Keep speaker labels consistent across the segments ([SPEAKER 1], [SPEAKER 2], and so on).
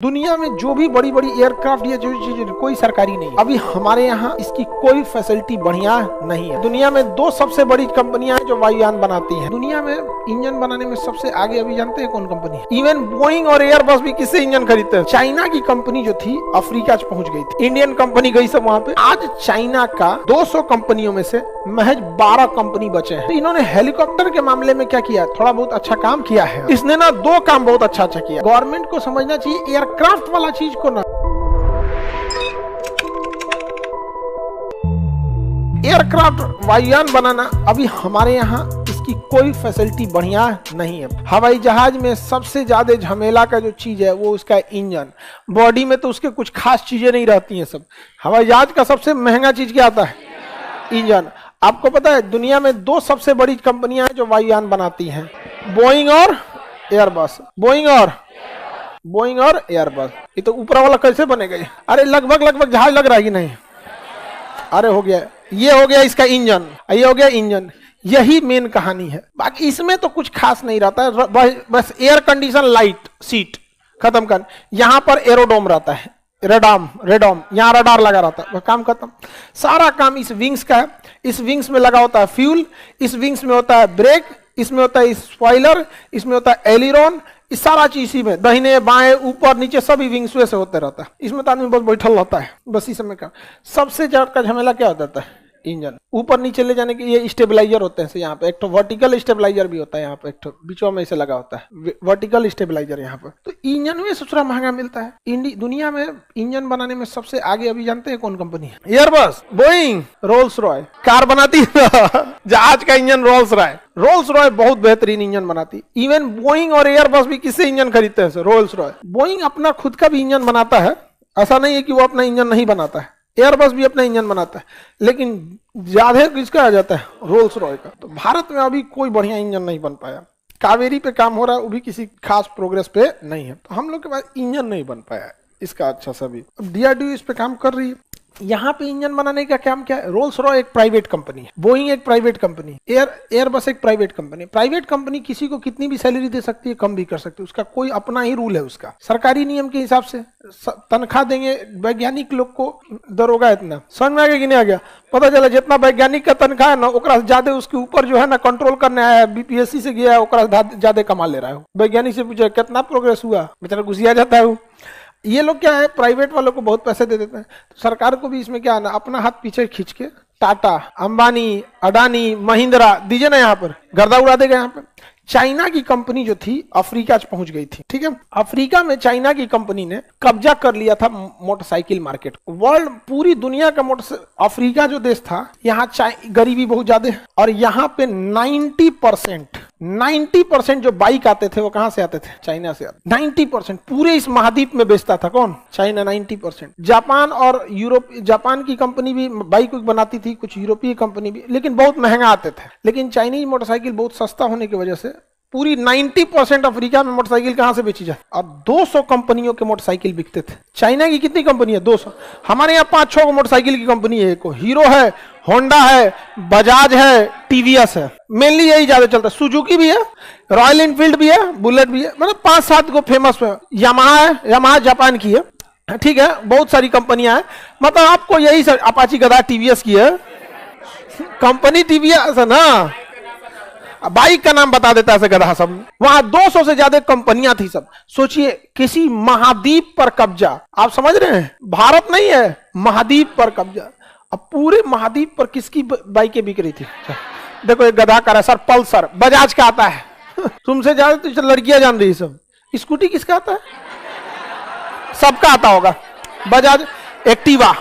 [SPEAKER 1] दुनिया में जो भी बड़ी बड़ी एयरक्राफ्ट या जो चीज कोई सरकारी नहीं है। अभी हमारे यहाँ इसकी कोई फैसिलिटी बढ़िया नहीं है। दुनिया में दो सबसे बड़ी कंपनियां हैं जो वायुयान बनाती हैं। दुनिया में इंजन बनाने में सबसे आगे अभी जानते हैं कौन कंपनी है? इवन बोइंग और एयरबस भी किससे इंजन खरीदते हैं? चाइना की कंपनी जो थी अफ्रीका पहुंच गई थी। इंडियन कंपनी गई सब वहां पे। आज चाइना का 200 कंपनियों में से महज 12 कंपनी बचे हैं। तो इन्होंने हेलीकॉप्टर के मामले में क्या किया? थोड़ा बहुत अच्छा काम किया है। इसने ना 2 काम बहुत अच्छा किया। गवर्नमेंट को समझना चाहिए एयरक्राफ्ट वाला चीज को ना, एयरक्राफ्ट वायुयान बनाना अभी हमारे यहाँ इसकी कोई फैसिलिटी बढ़िया नहीं है। हवाई जहाज में सबसे ज्यादा झमेला का जो चीज है वो उसका इंजन। बॉडी में तो उसके कुछ खास चीजें नहीं रहती हैं। सब हवाई जहाज का सबसे महंगा चीज क्या आता है? इंजन। आपको पता है दुनिया में 2 सबसे बड़ी कंपनियां हैं जो वायुयान बनाती हैं, बोइंग और एयरबस। बोइंग और एयरबस। ये तो ऊपर वाला कैसे बनेगा? अरे लगभग जहाज लग रहा है कि नहीं? अरे हो गया, ये हो गया इसका इंजन, ये हो गया इंजन। यही मेन कहानी है। बाकी इसमें तो कुछ खास नहीं रहता है। बस एयर कंडीशन लाइट सीट खत्म कर। यहाँ पर एरोडोम रहता है, रेडोम यहाँ रडार लगा रहता है, काम खत्म। सारा काम इस विंग्स का है। इस विंग्स में लगा होता है फ्यूल, इस विंग्स में होता है ब्रेक, इसमें होता है स्पॉइलर, इसमें होता है एलिरॉन। इस सारा चीज इसी में, दाहिने बाएं ऊपर नीचे सभी विंग्स से होते रहता है। इसमें तो आदमी बस बैठल रहता है, बस इस समय का सबसे ज्यादा झमेला क्या होता है? इंजन। ऊपर नीचे ले जाने के ये स्टेबलाइजर होते हैं। यहाँ पे एक तो वर्टिकल स्टेबलाइजर भी होता है, यहाँ पे एक तो बीचों में इसे लगा होता है वर्टिकल स्टेबलाइजर। यहाँ पर तो इंजन में सबसे महंगा मिलता है। दुनिया में इंजन बनाने में सबसे आगे अभी जानते हैं कौन कंपनी है? Airbus, Boeing, Rolls Royce. Car बनाती है जहाज का इंजन रोल्स रॉय बहुत बेहतरीन इंजन बनाती। इवन बोइंग और एयरबस भी किससे इंजन खरीदते हैं? रोल्स रॉय। बोइंग अपना खुद का भी इंजन बनाता है, ऐसा नहीं है कि वो अपना इंजन नहीं बनाता है। एयरबस भी अपना इंजन बनाता है, लेकिन ज्यादा किसका आ जाता है? रोल्स रॉय का। तो भारत में अभी कोई बढ़िया इंजन नहीं बन पाया। कावेरी पे काम हो रहा है, वो भी किसी खास प्रोग्रेस पे नहीं है। तो हम लोग के पास इंजन नहीं बन पाया इसका अच्छा सा भी। अब डीआरडीओ इस पे काम कर रही है। यहाँ पे इंजन बनाने का काम क्या है? रोल्स रॉय एक प्राइवेट कंपनी है, बोइंग एक प्राइवेट कंपनी है, एयरबस एक प्राइवेट कंपनी है। प्राइवेट कंपनी किसी को कितनी भी सैलरी दे सकती है, कम भी कर सकती है। उसका कोई अपना ही रूल है। उसका सरकारी नियम के हिसाब से तनख्वाह देंगे वैज्ञानिक लोग को, दरोगा इतना। समझ में आ गया कि नहीं आ गया? पता चला जितना वैज्ञानिक का तनख्वाह है ना, ओकरा ज्यादा उसके ऊपर जो है ना कंट्रोल करने आया है, बीपीएससी से गया है, ओकरा ज्यादा कमा ले रहा है। वैज्ञानिक से पूछे कितना प्रोग्रेस हुआ, बेचारा घुसिया जाता है। ये लोग क्या है, प्राइवेट वालों को बहुत पैसे दे देते हैं। तो सरकार को भी इसमें क्या है ना, अपना हाथ पीछे खींच के टाटा, अंबानी, अडानी, महिंद्रा दीजिए ना, यहाँ पर गर्दा उड़ा देगा। यहाँ पर चाइना की कंपनी जो थी अफ्रीका पहुंच गई थी। ठीक है, अफ्रीका में चाइना की कंपनी ने कब्जा कर लिया था मोटरसाइकिल मार्केट। वर्ल्ड पूरी दुनिया का अफ्रीका जो देश था, यहाँ गरीबी बहुत ज्यादा है। और यहाँ पे 90% जो बाइक आते थे वो कहां से आते थे? चाइना से आते। 90% पूरे इस महाद्वीप में बेचता था कौन? चाइना। 90%। जापान और यूरोप, जापान की कंपनी भी बाइक बनाती थी, कुछ यूरोपीय कंपनी भी, लेकिन बहुत महंगा आते थे। लेकिन चाइनीज मोटरसाइकिल बहुत सस्ता होने की वजह से पूरी 90% अफ्रीका में मोटरसाइकिल कहां से बेची जाए? और 200 कंपनियों के मोटरसाइकिल बिकते थे। चाइना की कितनी कंपनी है? 200। हमारे यहाँ 5-6 मोटरसाइकिल की कंपनी है। हीरो है, होंडा है, बजाज है, टीवीएस है। मेनली यही ज्यादा चलता है। सुजुकी भी है, रॉयल एनफील्ड भी है, बुलेट भी है। मतलब 5-7 को फेमस है। यामाहा है, यामाहा जापान की है। ठीक है, बहुत सारी कंपनियां हैं। मतलब आपको यही अपाची गदा टीवीएस की है कंपनी। टीवीएस है ना, बाइक का नाम बता देता है गधा सब। वहां 200 से ज्यादा कंपनियां थी सब। सोचिए, किसी महाद्वीप पर कब्जा। आप समझ रहे हैं, भारत नहीं है, महाद्वीप पर कब्जा। अब पूरे महाद्वीप पर किसकी बाइकें बिक रही थी? देखो एक गधा कर रहा है सर, पल्सर बजाज का आता है तुमसे ज्यादा तो लड़कियां जान रही सब। स्कूटी किसका आता है? सबका आता होगा। बजाज एक्टिवा,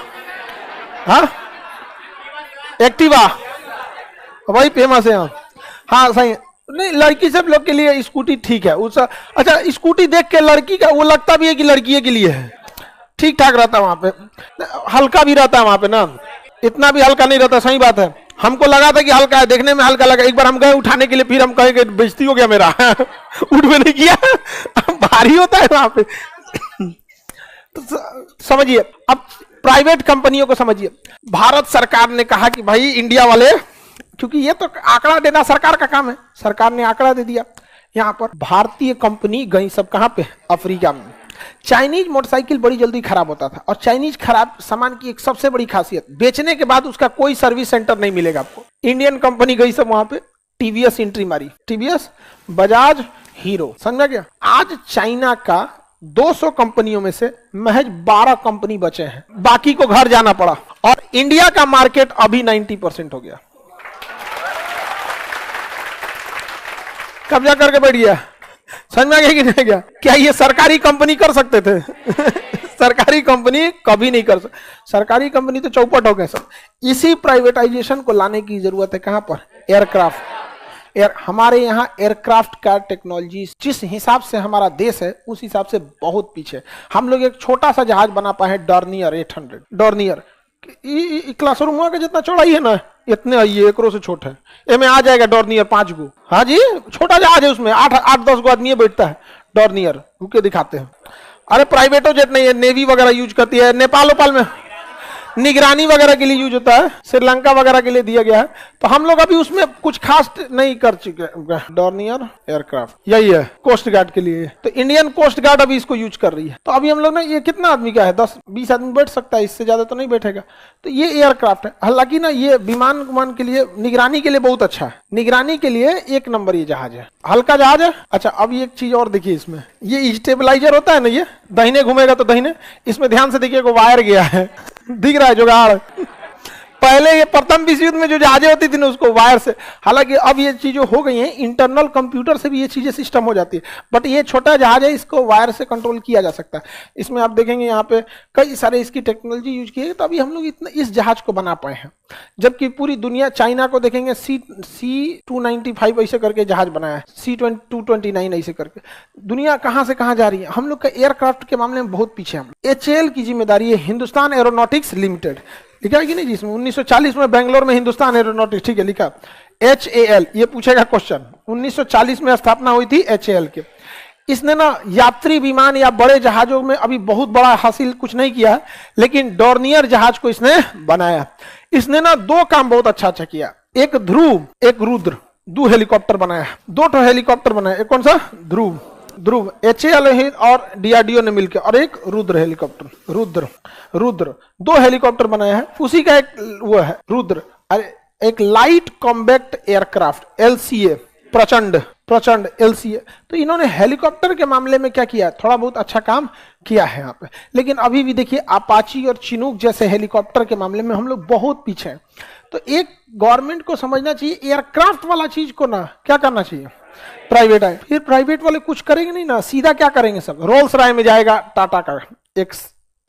[SPEAKER 1] हाँ एक्टिवा वही फेमस है। हाँ सही है। नहीं, लड़की सब लोग के लिए स्कूटी ठीक है। अच्छा, स्कूटी देख के लड़की का वो लगता भी है कि लड़की के लिए है। ठीक ठाक रहता है वहां पे, हल्का भी रहता है वहां पे ना, इतना भी हल्का नहीं रहता। सही बात है, हमको लगा था कि हल्का है, देखने में हल्का लगा। एक बार हम गए उठाने के लिए, फिर हम कहे कि बेइज्जती हो गया मेरा उठ में नहीं किया भारी होता है वहां पे तो समझिए, अब प्राइवेट कंपनियों को समझिए। भारत सरकार ने कहा कि भाई इंडिया वाले, क्योंकि ये तो आंकड़ा देना सरकार का काम है, सरकार ने आंकड़ा दे दिया। यहाँ पर भारतीय कंपनी गई सब कहां पे? अफ्रीका में। चाइनीज मोटरसाइकिल बड़ी जल्दी खराब होता था, और चाइनीज खराब सामान की एक सबसे बड़ी खासियत, बेचने के बाद उसका कोई सर्विस सेंटर नहीं मिलेगा आपको। इंडियन कंपनी गई सब वहां पे, टीवीएस एंट्री मारी, टीवीएस, बजाज, हीरो, समझा गया। आज चाइना का 200 कंपनियों में से महज 12 कंपनी बचे हैं, बाकी को घर जाना पड़ा, और इंडिया का मार्केट अभी 90% हो गया, कब्जा करके बैठ गया। समझ में आ गया कि नहीं गया? क्या ये सरकारी कंपनी कर सकते थे? सरकारी कंपनी कभी नहीं कर सकते, सरकारी कंपनी तो चौपट हो गए सब। इसी प्राइवेटाइजेशन को लाने की जरूरत है। कहां पर? एयरक्राफ्ट। हमारे यहाँ एयरक्राफ्ट का टेक्नोलॉजी जिस हिसाब से हमारा देश है उस हिसाब से बहुत पीछे। हम लोग एक छोटा सा जहाज बना पाए हैं, डॉर्नियर 800। डॉर्नियर क्लासरूम का जितना चौड़ाई है ना, इतने ये एकरो से छोटा है, ये में आ जाएगा डॉर्नियर 5 गो। हाँ जी, छोटा जहाज है, उसमें 8-10 गो आदमी बैठता है। डॉर्नियर रुके दिखाते हैं। अरे प्राइवेटो जेट नहीं है, नेवी वगैरह यूज करती है, नेपाल ओपाल में निगरानी वगैरह के लिए यूज होता है, श्रीलंका वगैरह के लिए दिया गया है। तो हम लोग अभी उसमें कुछ खास नहीं कर चुके। डॉर्नियर एयरक्राफ्ट यही है कोस्ट गार्ड के लिए, तो इंडियन कोस्ट गार्ड अभी इसको यूज कर रही है। तो अभी हम लोग ना, ये कितना आदमी का है? 10-20 आदमी बैठ सकता है, इससे ज्यादा तो नहीं बैठेगा। तो ये एयरक्राफ्ट है। हालांकि ना ये विमान के लिए, निगरानी के लिए बहुत अच्छा है, निगरानी के लिए एक नंबर ये जहाज है, हल्का जहाज है। अच्छा, अब एक चीज और देखिए इसमें, ये स्टेबलाइजर होता है ना, ये दाहिने घूमेगा तो दाहिने, इसमें ध्यान से देखिए वायर गया है, दिख रहा है जुगाड़। पहले ये प्रथम विश्व युद्ध में जो जहाजें होती थी ना, उसको वायर से, हालांकि अब ये चीजें हो गई हैं, इंटरनल कंप्यूटर से भी ये चीजें सिस्टम हो जाती है, बट ये छोटा जहाज है, इसको वायर से कंट्रोल किया जा सकता है। इसमें आप देखेंगे यहाँ पे कई सारे इसकी टेक्नोलॉजी यूज की है, तो अभी हम लोग इतना इस जहाज को बना पाए हैं। जबकि पूरी दुनिया, चाइना को देखेंगे C-295 ऐसे करके जहाज बनाया है, C-229 ऐसे करके। दुनिया कहां से कहां जा रही है। हम लोग का एयरक्राफ्ट के मामले में बहुत पीछे हम। HAL की जिम्मेदारी है हिंदुस्तान एरोनॉटिक्स लिमिटेड, लिखा है कि नहीं? जिसमें 1940 में बेंगलोर में हिंदुस्तान एरोनॉटिक्स, ठीक है, लिखा HAL। ये पूछेगा क्वेश्चन, 1940 में स्थापना हुई थी HAL के। इसने ना यात्री विमान या बड़े जहाजों में अभी बहुत बड़ा हासिल कुछ नहीं किया है, लेकिन डॉर्नियर जहाज को इसने बनाया। इसने ना 2 काम बहुत अच्छा किया, एक ध्रुव, एक रुद्र, 2 हेलीकॉप्टर बनाया, 2 हेलीकॉप्टर बनाया। एक कौन सा? ध्रुव, HAL और DRDO ने मिलकर, और एक रुद्र हेलीकॉप्टर, रुद्र 2 हेलीकॉप्टर बनाया है। उसी का एक वो है रुद्र। अरे एक लाइट कॉम्बैक्ट एयरक्राफ्ट, LCA, प्रचंड LCA। तो इन्होंने हेलीकॉप्टर के मामले में क्या किया? थोड़ा बहुत अच्छा काम किया है यहाँ पे। लेकिन अभी भी देखिए अपाची और चिनूक जैसे हेलीकॉप्टर के मामले में हम लोग बहुत पीछे हैं। तो एक गवर्नमेंट को समझना चाहिए, एयरक्राफ्ट वाला चीज को ना क्या करना चाहिए, प्राइवेट है। फिर प्राइवेट वाले कुछ करेंगे नहीं ना, सीधा क्या करेंगे, सब रोल्स रॉय में जाएगा टाटा का एक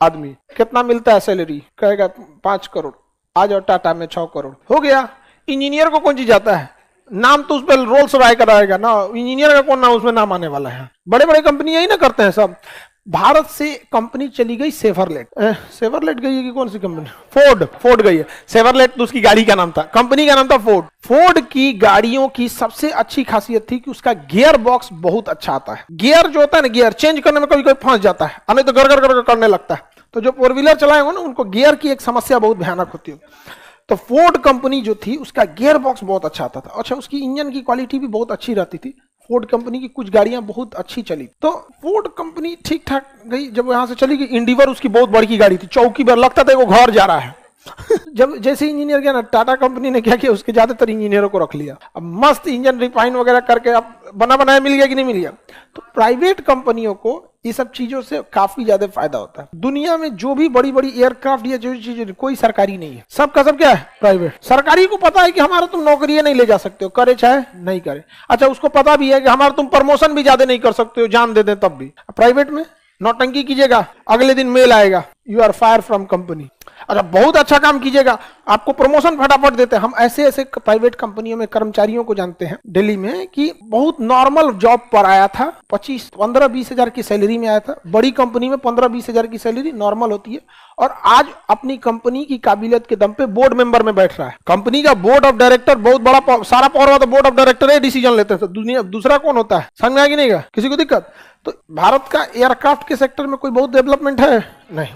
[SPEAKER 1] आदमी, कितना मिलता है सैलरी, कहेगा 5 करोड़, आ जाओ टाटा में 6 करोड़, हो गया। इंजीनियर को कौन चीज जाता है, नाम तो उस पर रोल्स रॉय का रहेगा ना, इंजीनियर का कौन नाम उसमें नाम आने वाला है। बड़े बड़े कंपनी यही ना करते हैं सब। भारत से कंपनी चली गई सेवरलेट, सेवरलेट गई है कि कौन सी कंपनी? फोर्ड गई है। सेवरलेट तो उसकी गाड़ी का नाम था, कंपनी का नाम था फोर्ड। फोर्ड की गाड़ियों की सबसे अच्छी खासियत थी कि उसका गियर बॉक्स बहुत अच्छा आता है। गियर जो होता है ना, गियर चेंज करने में कभी कभी फंस जाता है, नहीं तो गर करने लगता है। तो जो 4 व्हीलर चलाए हो ना, उनको गियर की एक समस्या बहुत भयानक होती है। तो फोर्ड कंपनी जो थी उसका गियर बॉक्स बहुत अच्छा आता था। अच्छा, उसकी इंजन की क्वालिटी भी बहुत अच्छी रहती थी। फोर्ड कंपनी की कुछ गाड़ियां बहुत अच्छी चली, तो फोर्ड कंपनी ठीक ठाक गई। जब यहां से चली गई, इंडिवर उसकी बहुत बड़ी गाड़ी थी, चौकी पर लगता था वो घर जा रहा है। जब जैसे इंजीनियर गया ना, टाटा कंपनी ने क्या किया, उसके ज्यादातर इंजीनियरों को रख लिया। अब मस्त इंजन रिफाइन वगैरह करके अब बना बनाया मिल गया कि नहीं मिल गया। तो प्राइवेट कंपनियों को ये सब चीजों से काफी ज्यादा फायदा होता है। दुनिया में जो भी बड़ी बड़ी एयरक्राफ्ट या जो चीजें, कोई सरकारी नहीं है, सबका सब क्या है, प्राइवेट। सरकारी को पता है कि हमारा तुम नौकरी नहीं ले जा सकते हो, करे चाहे नहीं करे। अच्छा, उसको पता भी है कि हमारा तुम प्रमोशन भी ज्यादा नहीं कर सकते हो, जान दे दे तब भी। प्राइवेट में नौटंकी कीजिएगा, अगले दिन मेल आएगा, you are fire from company. अच्छा, बहुत अच्छा काम कीजिएगा, आपको प्रमोशन फटाफट देते हैं। हम ऐसे ऐसे प्राइवेट कंपनियों में कर्मचारियों को जानते हैं दिल्ली में कि बहुत नॉर्मल जॉब पर आया था, 15-20 हजार की सैलरी में आया था। बड़ी कंपनी में 15-20 हजार की सैलरी नॉर्मल होती है, और आज अपनी कंपनी की काबिलियत के दम पे बोर्ड मेंबर में बैठ रहा है। कंपनी का बोर्ड ऑफ डायरेक्टर, बहुत बड़ा सारा पावर होता है, board of director he decision लेते हैं। दुनिया दूसरा कौन होता है, समझ में आएगी नहीं? किसी को दिक्कत? तो भारत का एयरक्राफ्ट के सेक्टर में कोई बहुत डेवलपमेंट है नहीं।